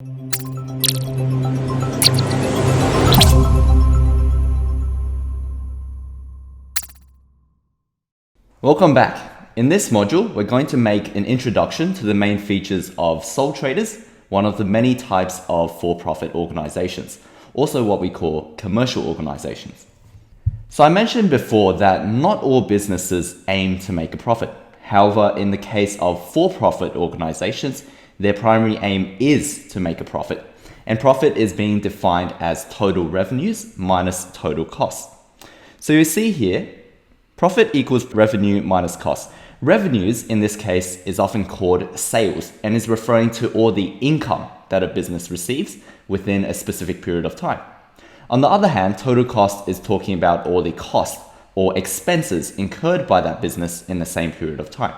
Welcome back. In this module, we're going to make an introduction to the main features of sole traders, one of the many types of for-profit organizations, also what we call commercial organizations. So I mentioned before that not all businesses aim to make a profit. However, in the case of for-profit organizations, their primary aim is to make a profit, and profit is being defined as total revenues minus total costs. So you see here, profit equals revenue minus cost. Revenues in this case is often called sales and is referring to all the income that a business receives within a specific period of time. On the other hand, total cost is talking about all the costs or expenses incurred by that business in the same period of time.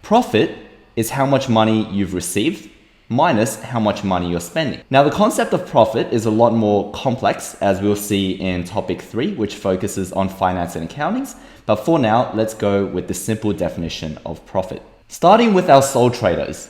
Profit is how much money you've received minus how much money you're spending. Now, the concept of profit is a lot more complex, as we'll see in topic 3, which focuses on finance and accountings. But for now, let's go with the simple definition of profit. Starting with our sole traders.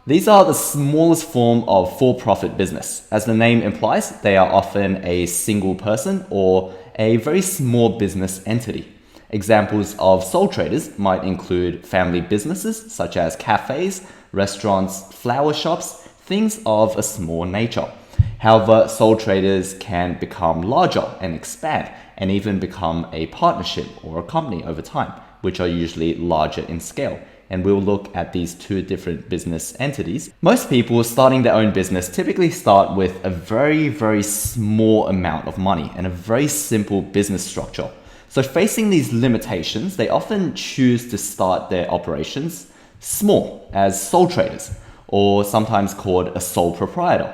These are the smallest form of for-profit business. As the name implies, they are often a single person or a very small business entity. Examples of sole traders might include family businesses such as cafes, restaurants, flower shops, things of a small nature. However, sole traders can become larger and expand and even become a partnership or a company over time, which are usually larger in scale. And we'll look at these two different business entities. Most people starting their own business typically start with a very, very small amount of money and a very simple business structure. So facing these limitations, they often choose to start their operations small as sole traders, or sometimes called a sole proprietor.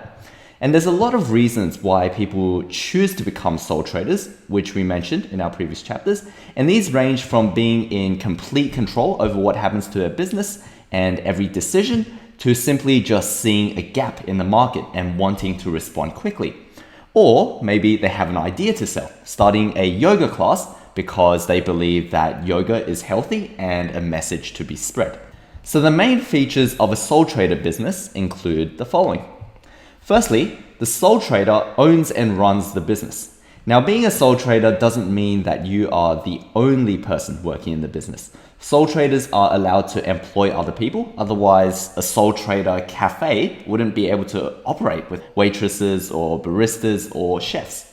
And there's a lot of reasons why people choose to become sole traders, which we mentioned in our previous chapters. And these range from being in complete control over what happens to their business and every decision to simply just seeing a gap in the market and wanting to respond quickly. Or maybe they have an idea to sell, starting a yoga class because they believe that yoga is healthy and a message to be spread. So the main features of a sole trader business include the following. Firstly, the sole trader owns and runs the business. Now, being a sole trader doesn't mean that you are the only person working in the business. Sole traders are allowed to employ other people. Otherwise, a sole trader cafe wouldn't be able to operate with waitresses or baristas or chefs.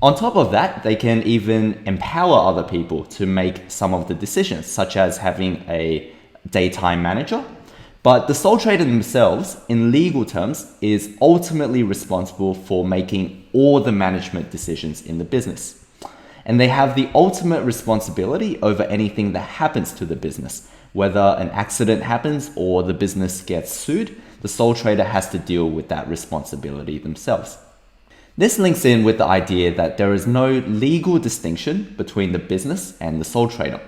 On top of that, they can even empower other people to make some of the decisions, such as having a daytime manager. But the sole trader themselves, in legal terms, is ultimately responsible for making all the management decisions in the business. And they have the ultimate responsibility over anything that happens to the business. Whether an accident happens or the business gets sued, the sole trader has to deal with that responsibility themselves. This links in with the idea that there is no legal distinction between the business and the sole trader.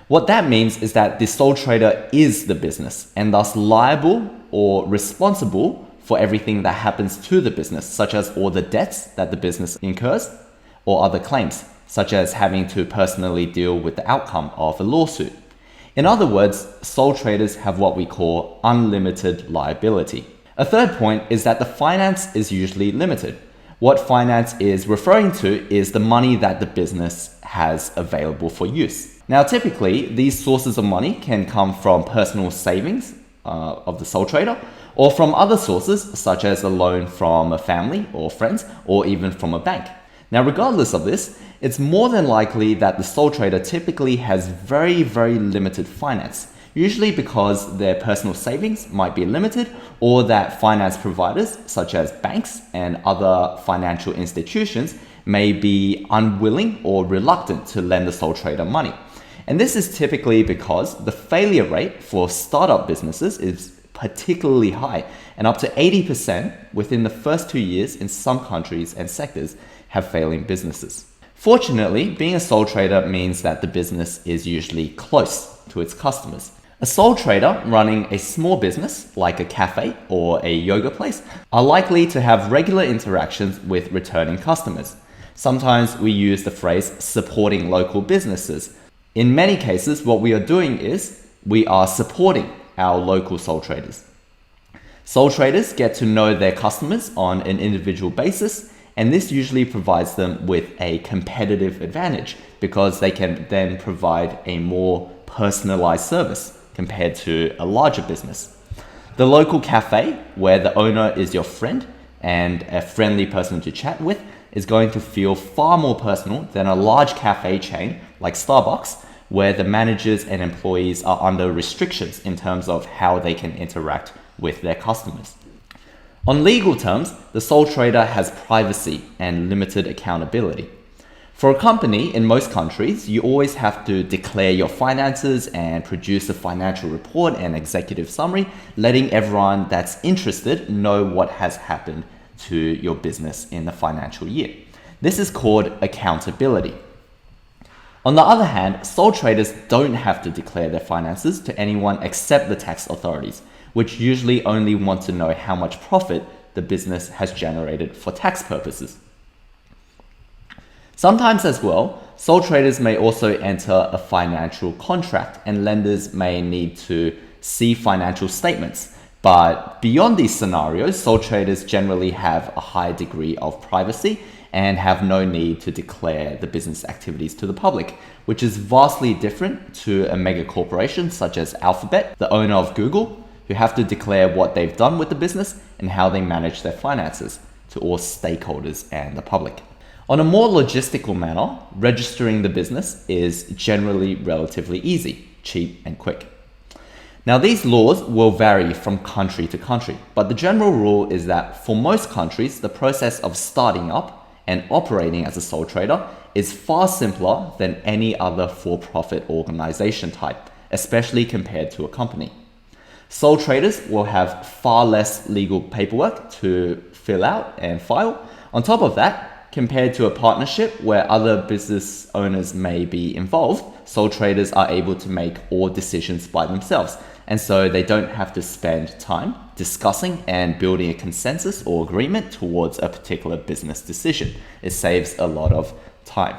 What that means is that the sole trader is the business and thus liable or responsible for everything that happens to the business, such as all the debts that the business incurs or other claims, such as having to personally deal with the outcome of a lawsuit. In other words, sole traders have what we call unlimited liability. A third point is that the finance is usually limited. What finance is referring to is the money that the business has available for use. Now, typically, these sources of money can come from personal savings of the sole trader or from other sources, such as a loan from a family or friends or even from a bank. Now, regardless of this, it's more than likely that the sole trader typically has very, very limited finance, usually because their personal savings might be limited or that finance providers, such as banks and other financial institutions, may be unwilling or reluctant to lend the sole trader money. And this is typically because the failure rate for startup businesses is particularly high, and up to 80% within the first 2 years in some countries and sectors have failing businesses. Fortunately, being a sole trader means that the business is usually close to its customers. A sole trader running a small business like a cafe or a yoga place are likely to have regular interactions with returning customers. Sometimes we use the phrase supporting local businesses. In many cases, what we are doing is we are supporting our local sole traders. Sole traders get to know their customers on an individual basis, and this usually provides them with a competitive advantage because they can then provide a more personalized service compared to a larger business. The local cafe, where the owner is your friend and a friendly person to chat with, is going to feel far more personal than a large cafe chain like Starbucks, where the managers and employees are under restrictions in terms of how they can interact with their customers. On legal terms, the sole trader has privacy and limited accountability. For a company in most countries, you always have to declare your finances and produce a financial report and executive summary, letting everyone that's interested know what has happened to your business in the financial year. This is called accountability. On the other hand, sole traders don't have to declare their finances to anyone except the tax authorities, which usually only want to know how much profit the business has generated for tax purposes. Sometimes as well, sole traders may also enter a financial contract and lenders may need to see financial statements. But beyond these scenarios, sole traders generally have a high degree of privacy and have no need to declare the business activities to the public, which is vastly different to a mega corporation such as Alphabet, the owner of Google, who have to declare what they've done with the business and how they manage their finances to all stakeholders and the public. On a more logistical manner, registering the business is generally relatively easy, cheap, and quick. Now, these laws will vary from country to country, but the general rule is that for most countries, the process of starting up and operating as a sole trader is far simpler than any other for-profit organization type, especially compared to a company. Sole traders will have far less legal paperwork to fill out and file. On top of that, compared to a partnership where other business owners may be involved, sole traders are able to make all decisions by themselves. And so they don't have to spend time discussing and building a consensus or agreement towards a particular business decision. It saves a lot of time.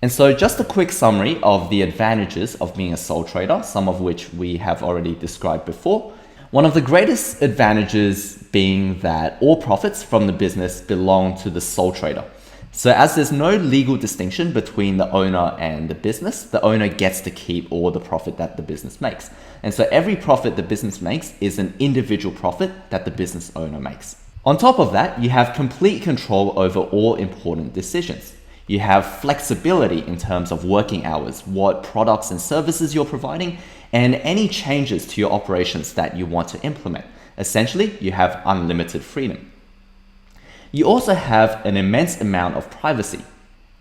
And so just a quick summary of the advantages of being a sole trader, some of which we have already described before. One of the greatest advantages being that all profits from the business belong to the sole trader. So as there's no legal distinction between the owner and the business, the owner gets to keep all the profit that the business makes. And so every profit the business makes is an individual profit that the business owner makes. On top of that, you have complete control over all important decisions. You have flexibility in terms of working hours, what products and services you're providing, and any changes to your operations that you want to implement. Essentially, you have unlimited freedom. You also have an immense amount of privacy.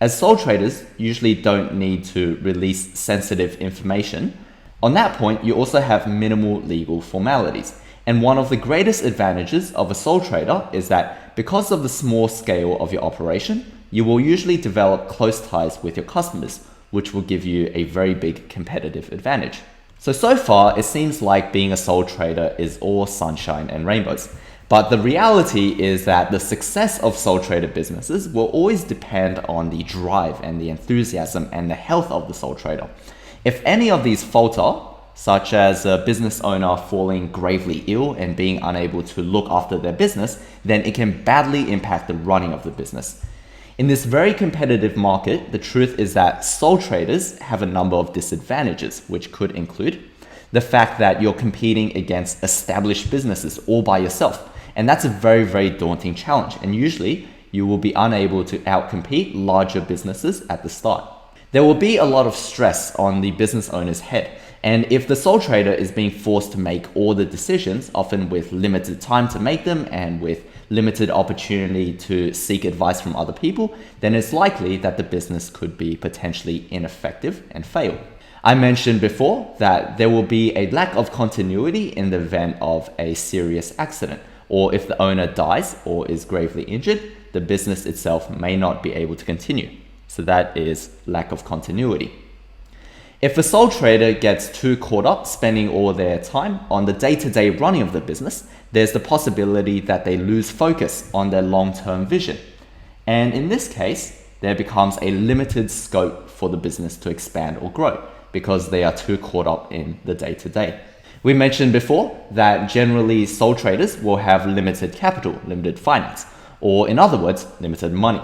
As sole traders usually don't need to release sensitive information, on that point, you also have minimal legal formalities. And one of the greatest advantages of a sole trader is that because of the small scale of your operation, you will usually develop close ties with your customers, which will give you a very big competitive advantage. So far, it seems like being a sole trader is all sunshine and rainbows. But the reality is that the success of sole trader businesses will always depend on the drive and the enthusiasm and the health of the sole trader. If any of these falter, such as a business owner falling gravely ill and being unable to look after their business, then it can badly impact the running of the business. In this very competitive market, the truth is that sole traders have a number of disadvantages, which could include the fact that you're competing against established businesses all by yourself. And that's a very, very daunting challenge. And usually you will be unable to outcompete larger businesses at the start. There will be a lot of stress on the business owner's head. And if the sole trader is being forced to make all the decisions, often with limited time to make them and with limited opportunity to seek advice from other people, then it's likely that the business could be potentially ineffective and fail. I mentioned before that there will be a lack of continuity in the event of a serious accident, or if the owner dies or is gravely injured, the business itself may not be able to continue. So that is lack of continuity. If a sole trader gets too caught up spending all their time on the day-to-day running of the business, there's the possibility that they lose focus on their long-term vision. And in this case, there becomes a limited scope for the business to expand or grow because they are too caught up in the day-to-day. We mentioned before that generally sole traders will have limited capital, limited finance, or in other words, limited money,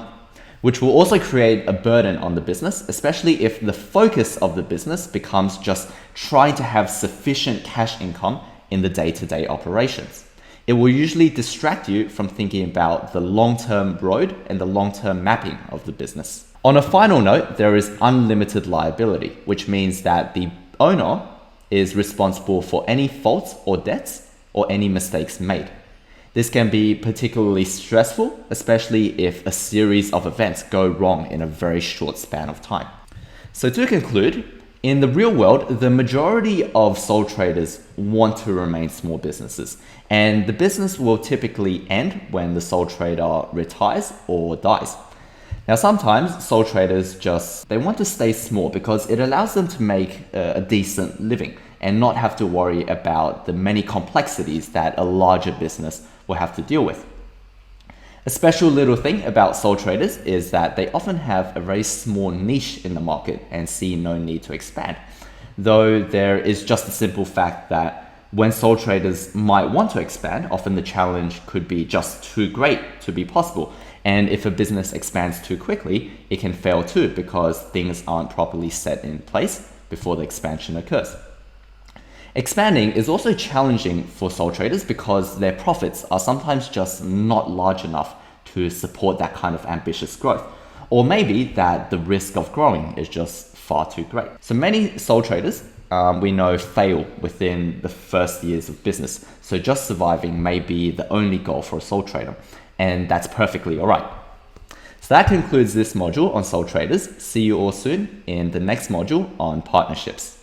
which will also create a burden on the business, especially if the focus of the business becomes just trying to have sufficient cash income in the day-to-day operations. It will usually distract you from thinking about the long-term road and the long-term mapping of the business. On a final note, there is unlimited liability, which means that the owner is responsible for any faults or debts or any mistakes made. This can be particularly stressful, especially if a series of events go wrong in a very short span of time. So to conclude, in the real world, the majority of sole traders want to remain small businesses, and the business will typically end when the sole trader retires or dies. Now, sometimes sole traders they want to stay small because it allows them to make a decent living and not have to worry about the many complexities that a larger business will have to deal with. A special little thing about sole traders is that they often have a very small niche in the market and see no need to expand. Though there is just a simple fact that when sole traders might want to expand, often the challenge could be just too great to be possible. And if a business expands too quickly, it can fail too because things aren't properly set in place before the expansion occurs. Expanding is also challenging for sole traders because their profits are sometimes just not large enough to support that kind of ambitious growth. Or maybe that the risk of growing is just far too great. So many sole traders we know fail within the first years of business. So just surviving may be the only goal for a sole trader, and that's perfectly all right. So that concludes this module on sole traders. See you all soon in the next module on partnerships.